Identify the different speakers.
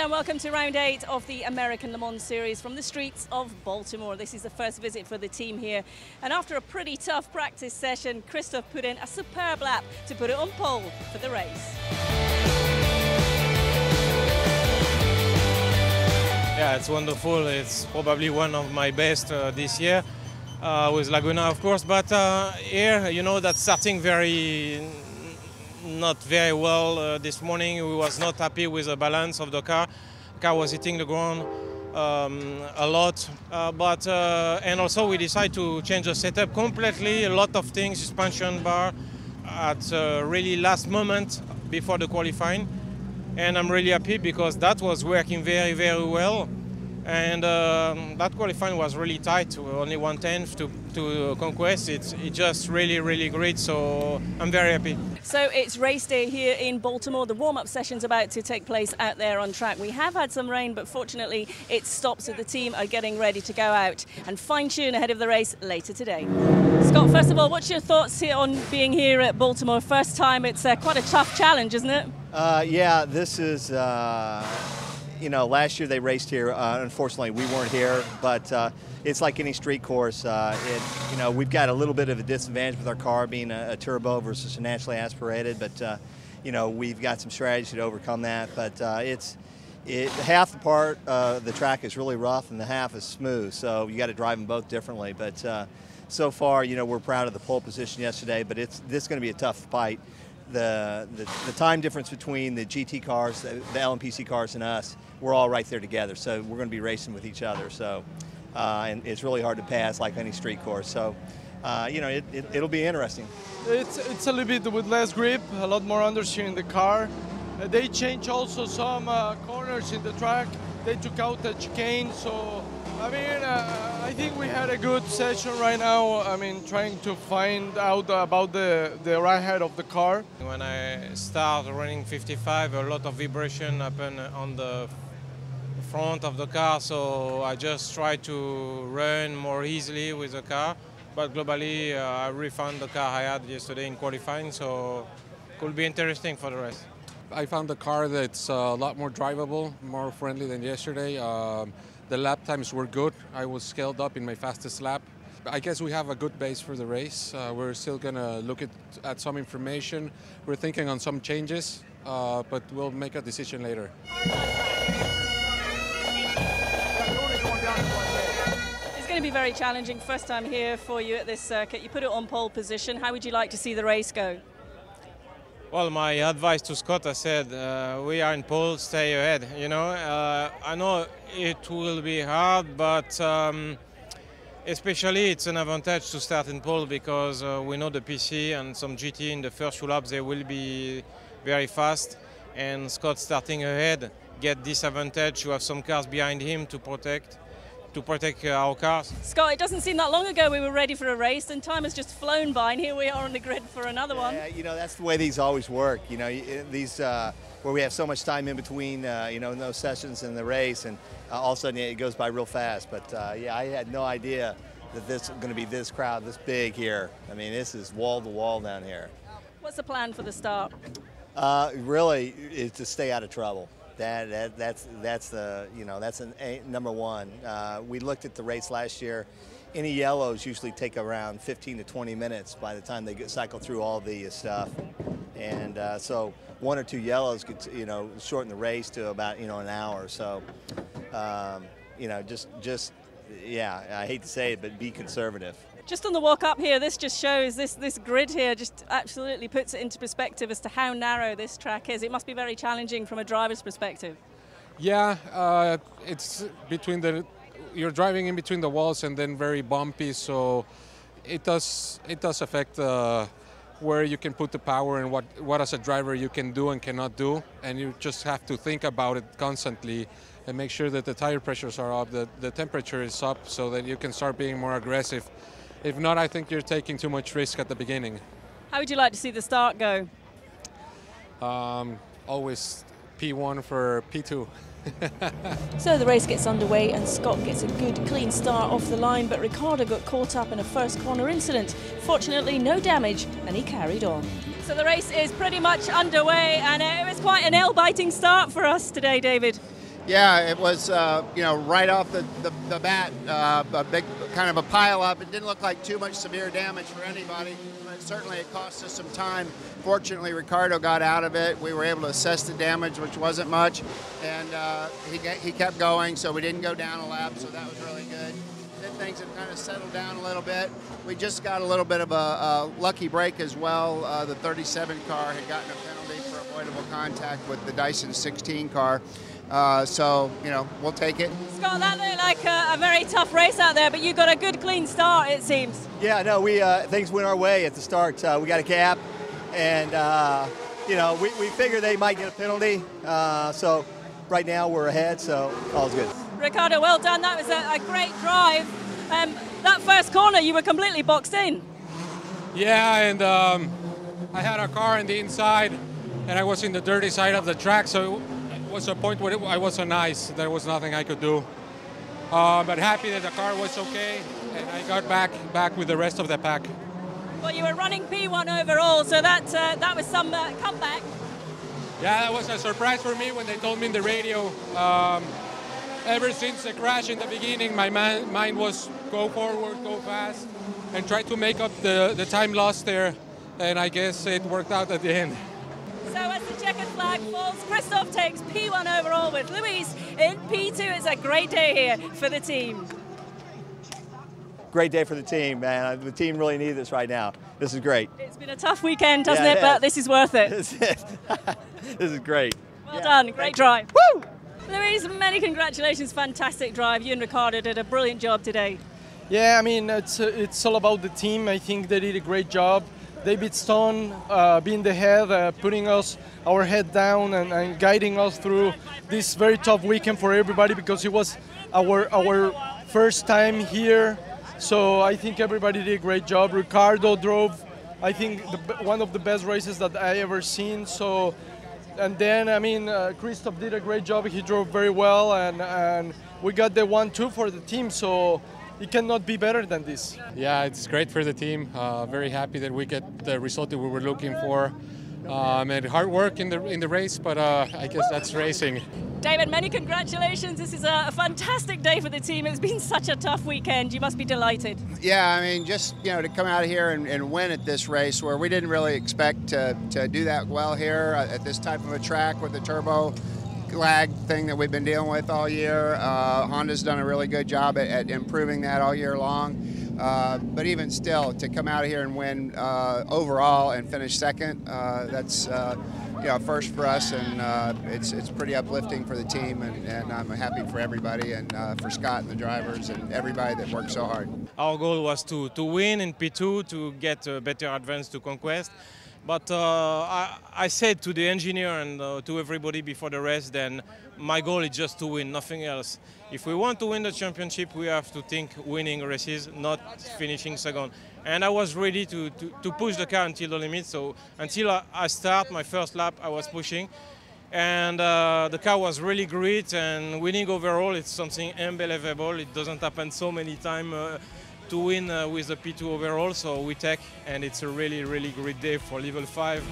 Speaker 1: and welcome to round 8 of the American Le Mans Series from the streets of Baltimore. This is the first visit for the team here, and after a pretty tough practice session, Christophe put in a superb lap to put it on pole for the race.
Speaker 2: Yeah, it's wonderful. It's probably one of my best this year with Laguna, of course. But here, you know, that's starting not very well this morning. We was not happy with the balance of the car. The car was hitting the ground a lot. And also we decided to change the setup completely. A lot of things, suspension bar at really last moment before the qualifying. And I'm really happy because that was working very, very well. And that qualifying was really tight, only 1/10 to conquest. It's just really, really great, so I'm very happy.
Speaker 1: So it's race day here in Baltimore. The warm-up session's about to take place out there on track. We have had some rain, but fortunately it stopped, so the team are getting ready to go out and fine-tune ahead of the race later today. Scott, first of all, what's your thoughts here on being here at Baltimore? First time, it's quite a tough challenge, isn't it?
Speaker 3: Yeah, this is... You know, last year they raced here. Unfortunately, we weren't here, but it's like any street course. You know, we've got a little bit of a disadvantage with our car being a turbo versus a naturally aspirated, but you know, we've got some strategy to overcome that. But half the part the track is really rough and the half is smooth, so you got to drive them both differently. But so far, you know, we're proud of the pole position yesterday, but this is going to be a tough fight. The time difference between the GT cars, the LMPC cars, and us, we're all right there together. So we're going to be racing with each other. So, and it's really hard to pass like any street course. So, you know, it'll be interesting.
Speaker 4: It's a little bit with less grip, a lot more understeer in the car. They changed also some corners in the track. They took out the chicane. So, I mean, I think we had a good session right now. I mean, trying to find out about the right head of the car.
Speaker 2: When I start running 55, a lot of vibration happened on the front of the car, so I just try to run more easily with the car. But globally, I refound the car I had yesterday in qualifying, so it could be interesting for the rest.
Speaker 5: I found a car that's a lot more drivable, more friendly than yesterday. The lap times were good. I was scaled up in my fastest lap. I guess we have a good base for the race. We're still going to look at some information. We're thinking on some changes, but we'll make a decision later.
Speaker 1: It's going to be very challenging. First time here for you at this circuit. You put it on pole position. How would you like to see the race go?
Speaker 2: Well, my advice to Scott, I said, we are in pole, stay ahead. You know, I know it will be hard, but especially it's an advantage to start in pole because we know the PC and some GT in the first few laps, they will be very fast. And Scott starting ahead, get this advantage. You have some cars behind him to protect our cars.
Speaker 1: Scott, it doesn't seem that long ago we were ready for a race, and time has just flown by, and here we are on the grid for another one.
Speaker 3: Yeah, you know, that's the way these always work. You know, these where we have so much time in between, you know, in those sessions in the race, and all of a sudden it goes by real fast. But yeah, I had no idea that this is going to be this crowd, this big here. I mean, this is wall to wall down here.
Speaker 1: What's the plan for the start?
Speaker 3: Really, is to stay out of trouble. That's the, you know, that's number one. We looked at the race last year. Any yellows usually take around 15 to 20 minutes by the time they cycle through all the stuff, and so 1 or 2 yellows could, you know, shorten the race to about, you know, an hour. So, you know, just yeah, I hate to say it, but be conservative.
Speaker 1: Just on the walk up here, this just shows, this grid here just absolutely puts it into perspective as to how narrow this track is. It must be very challenging from a driver's perspective.
Speaker 5: Yeah, it's between you're driving in between the walls and then very bumpy, so it does affect where you can put the power and what as a driver you can do and cannot do, and you just have to think about it constantly and make sure that the tire pressures are up, the temperature is up, so that you can start being more aggressive. If not, I think you're taking too much risk at the beginning.
Speaker 1: How would you like to see the start go?
Speaker 5: Always P1 for P2.
Speaker 1: So the race gets underway and Scott gets a good clean start off the line, but Ricardo got caught up in a first corner incident. Fortunately, no damage, and he carried on. So the race is pretty much underway, and it was quite a nail-biting start for us today, David.
Speaker 6: Yeah, it was, you know, right off the bat, a big kind of a pile up. It didn't look like too much severe damage for anybody, but certainly it cost us some time. Fortunately, Ricardo got out of it. We were able to assess the damage, which wasn't much, and he kept going, so we didn't go down a lap, so that was really good. Then things have kind of settled down a little bit. We just got a little bit of a lucky break as well. The 37 car had gotten a penalty for avoidable contact with the Dyson 16 car. So, you know, we'll take it.
Speaker 1: Scott, that looked like a very tough race out there, but you got a good, clean start, it seems.
Speaker 3: Yeah, no, things went our way at the start. We got a gap, and, you know, we figured they might get a penalty. So right now we're ahead, so all's good.
Speaker 1: Ricardo, well done. That was a great drive. That first corner, you were completely boxed in.
Speaker 5: Yeah, and I had a car on the inside, and I was in the dirty side of the track, so it was a point where I was on ice. There was nothing I could do. But happy that the car was okay, and I got back with the rest of the pack.
Speaker 1: Well, you were running P1 overall, so that was some comeback.
Speaker 5: Yeah, that was a surprise for me when they told me in the radio. Ever since the crash in the beginning, my mind was go forward, go fast, and try to make up the time lost there. And I guess it worked out at the end.
Speaker 1: So as the checkered flag falls, Christophe takes P1 overall with Luis in P2. It's a great day here for the team.
Speaker 3: Great day for the team, man. The team really needs this right now. This is great.
Speaker 1: It's been a tough weekend, hasn't it? But this is worth it.
Speaker 3: This is great.
Speaker 1: Well done. Great drive. Woo! Luis, many congratulations. Fantastic drive. You and Ricardo did a brilliant job today.
Speaker 4: Yeah, I mean, it's all about the team. I think they did a great job. David Stone being the head, putting our head down and guiding us through this very tough weekend for everybody, because it was our first time here. So I think everybody did a great job. Ricardo drove, I think, one of the best races that I ever seen. So, and then, I mean, Christophe did a great job. He drove very well, and we got the 1-2 for the team. So it cannot be better than this.
Speaker 5: Yeah, it's great for the team. Very happy that we get the result that we were looking for. And hard work in the race, but I guess that's racing.
Speaker 1: David, many congratulations. This is a fantastic day for the team. It's been such a tough weekend. You must be delighted.
Speaker 6: Yeah, I mean, just, you know, to come out of here and win at this race where we didn't really expect to do that well here at this type of a track with the turbo lag thing that we've been dealing with all year. Honda's done a really good job at improving that all year long. But even still, to come out of here and win overall and finish second, that's you know, first for us, and it's pretty uplifting for the team, and I'm happy for everybody, and for Scott and the drivers and everybody that worked so hard.
Speaker 2: Our goal was to win in P2 to get a better advance to Conquest. But I said to the engineer and to everybody before the race, then my goal is just to win, nothing else. If we want to win the championship, we have to think winning races, not finishing second. And I was ready to push the car until the limit. So until I start my first lap, I was pushing. And the car was really great, and winning overall, it's something unbelievable. It doesn't happen so many times to win with the P2 overall, so we take, and it's a really, really great day for level 5.